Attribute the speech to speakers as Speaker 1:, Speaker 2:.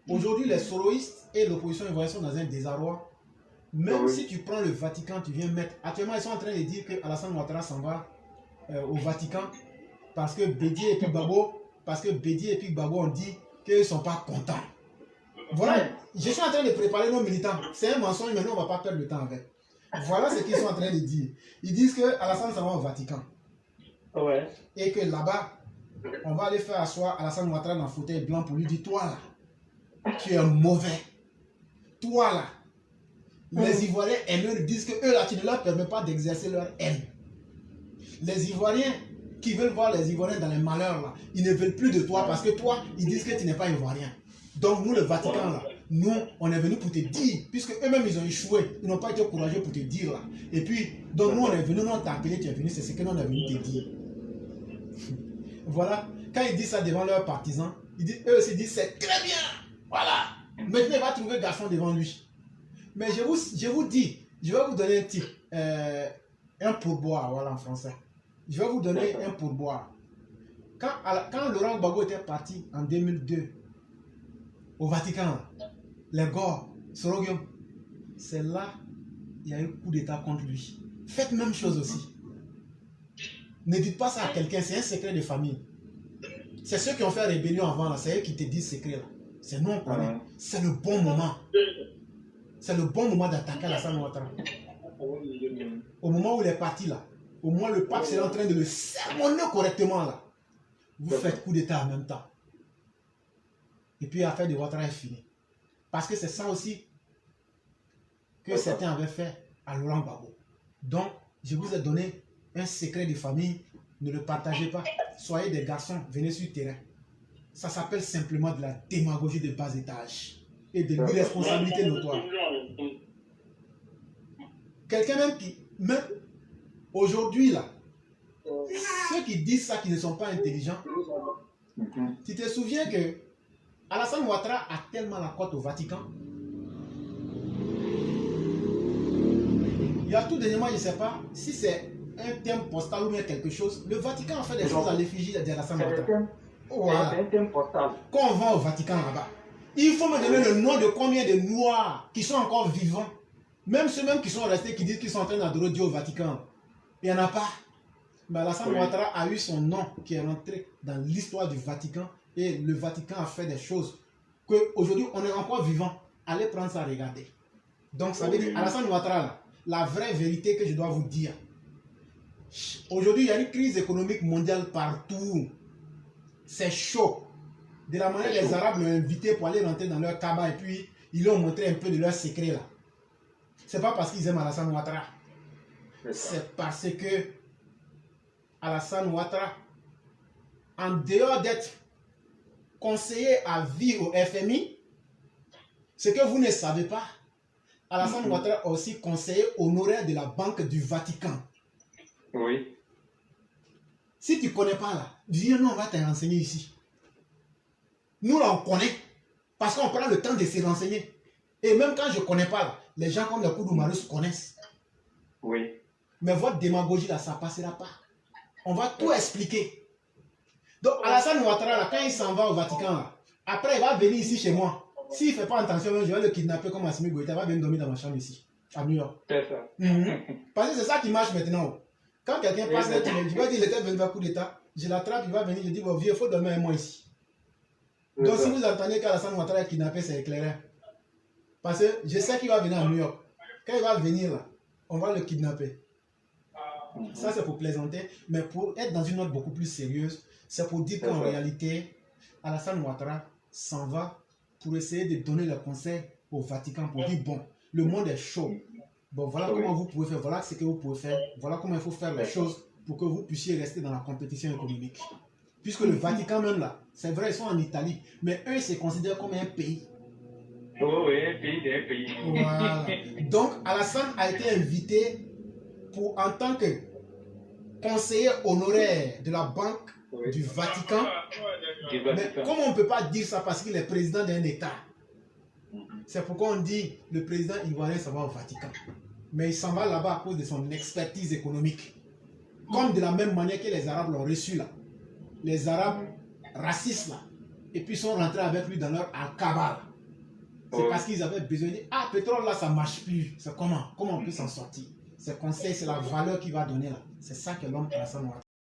Speaker 1: Aujourd'hui, les soroïstes et l'opposition ivoirienne sont dans un désarroi. Même si tu prends le Vatican, tu viens mettre... Actuellement, ils sont en train de dire que Alassane Ouattara s'en va au Vatican parce que Bédié et puis Gbagbo ont dit qu'ils ne sont pas contents. Voilà, je suis en train de préparer nos militants. C'est un mensonge, mais nous, on ne va pas perdre le temps avec. Voilà ce qu'ils sont en train de dire. Ils disent que Alassane s'en va au Vatican.
Speaker 2: Ouais.
Speaker 1: Et que là-bas, on va aller faire asseoir Alassane Ouattara dans le fauteuil blanc pour lui dire, toi là, tu es mauvais. Toi là, les Ivoiriens haineux disent que eux là, tu ne leur permets pas d'exercer leur haine. Les Ivoiriens qui veulent voir les Ivoiriens dans les malheurs là, ils ne veulent plus de toi parce que toi, ils disent que tu n'es pas Ivoirien. Donc nous, le Vatican là, nous, on est venu pour te dire, puisque eux-mêmes ils ont échoué, ils n'ont pas été courageux pour te dire là. Et puis, donc nous, on est venu, nous on t'a appelé, tu es venu, c'est ce que nous on est venu te dire. Voilà, quand ils disent ça devant leurs partisans, ils disent, eux aussi disent c'est très bien. Voilà, maintenant il va trouver garçon devant lui. Mais je vous dis, je vais vous donner un type, un pourboire, voilà en français. Je vais vous donner un pourboire. Quand Laurent Gbagbo était parti en 2002 au Vatican, les Gors, Sorogium, c'est là il y a eu coup d'état contre lui. Faites même chose aussi. Ne dites pas ça à quelqu'un, c'est un secret de famille. C'est ceux qui ont fait rébellion avant, c'est eux qui te disent secret là. C'est nous on connaît. C'est le bon moment. C'est le bon moment d'attaquer Alassane Ouattara. Au moment où il est parti là, au moins le pape sera en train de le sermonner correctement là. Vous faites coup d'état en même temps. Et puis l'affaire de Ouattara est finie. Parce que c'est ça aussi que certains avaient fait à Laurent Gbagbo. Donc, je vous ai donné un secret de famille. Ne le partagez pas. Soyez des garçons, venez sur le terrain. Ça s'appelle simplement de la démagogie de bas étage et de l'irresponsabilité notoire. Quelqu'un même qui, même aujourd'hui là, ceux qui disent ça, qui ne sont pas intelligents, tu te souviens que Alassane Ouattara a tellement la cote au Vatican. Il y a tout dernièrement, je ne sais pas si c'est un thème postal ou bien quelque chose. Le Vatican a fait des choses à l'effigie d'Alassane Ouattara. Voilà.
Speaker 2: C'est un thème postal.
Speaker 1: Quand on va au Vatican là-bas, il faut me donner le nom de combien de Noirs qui sont encore vivants. Même ceux-mêmes qui sont restés, qui disent qu'ils sont en train d'adorer Dieu au Vatican. Il n'y en a pas. Mais Alassane Ouattara a eu son nom qui est rentré dans l'histoire du Vatican. Et le Vatican a fait des choses qu'aujourd'hui on est encore vivant. Allez prendre ça, regardez. Donc ça veut dire, Alassane Ouattara, la vraie vérité que je dois vous dire. Aujourd'hui, il y a une crise économique mondiale partout. C'est chaud. De la manière, les Arabes l'ont invité pour aller rentrer dans leur cabane et puis ils lui ont montré un peu de leur secret là. C'est pas parce qu'ils aiment Alassane Ouattara. C'est parce que Alassane Ouattara, en dehors d'être conseiller à vie au FMI, ce que vous ne savez pas, Alassane Ouattara est aussi conseiller honoraire de la Banque du Vatican.
Speaker 2: Oui.
Speaker 1: Si tu ne connais pas là, dis non, on va te renseigner ici. Nous là, on connaît. Parce qu'on prend le temps de se renseigner. Et même quand je ne connais pas là, les gens comme le Koudoumarus connaissent.
Speaker 2: Oui.
Speaker 1: Mais votre démagogie là, ça ne passera pas. On va tout expliquer. Donc Alassane Ouattara là, quand il s'en va au Vatican là, après il va venir ici chez moi. S'il ne fait pas attention, je vais le kidnapper comme Assimi Goïta, il va venir dormir dans ma chambre ici, à New York.
Speaker 2: C'est ça.
Speaker 1: Parce que c'est ça qui marche maintenant. Quand quelqu'un passe là, tu me dis, il était venu faire coup d'état, je l'attrape, il va venir, je dis, bon, vieux, il faut dormir avec moi ici. Donc si vous entendez qu'Alassane Ouattara est kidnappé, c'est éclairé. Parce que je sais qu'il va venir à New York. Quand il va venir là, on va le kidnapper. Ça c'est pour plaisanter, mais pour être dans une note beaucoup plus sérieuse, c'est pour dire qu'en réalité, Alassane Ouattara s'en va pour essayer de donner le conseil au Vatican pour dire, bon, le monde est chaud. Bon, voilà comment vous pouvez faire, voilà ce que vous pouvez faire, voilà comment il faut faire les choses pour que vous puissiez rester dans la compétition économique. Puisque le Vatican même là, c'est vrai, ils sont en Italie, mais eux, ils se considèrent comme un pays.
Speaker 2: Oh oui, un pays d'un pays.
Speaker 1: Voilà. Donc, Alassane a été invité en tant que conseiller honoraire de la Banque du Vatican. Mais comme on ne peut pas dire ça parce qu'il est président d'un État, c'est pourquoi on dit le président ivoirien s'en va au Vatican. Mais il s'en va là-bas à cause de son expertise économique. Comme de la même manière que les Arabes l'ont reçu là. Les Arabes racistes là. Et puis ils sont rentrés avec lui dans leur al-Kabar. C'est parce qu'ils avaient besoin de... Ah, pétrole là, ça ne marche plus. C'est comment? Comment on peut s'en sortir? C'est conseil, c'est la valeur qu'il va donner là. C'est ça que l'homme Alassane Ouattara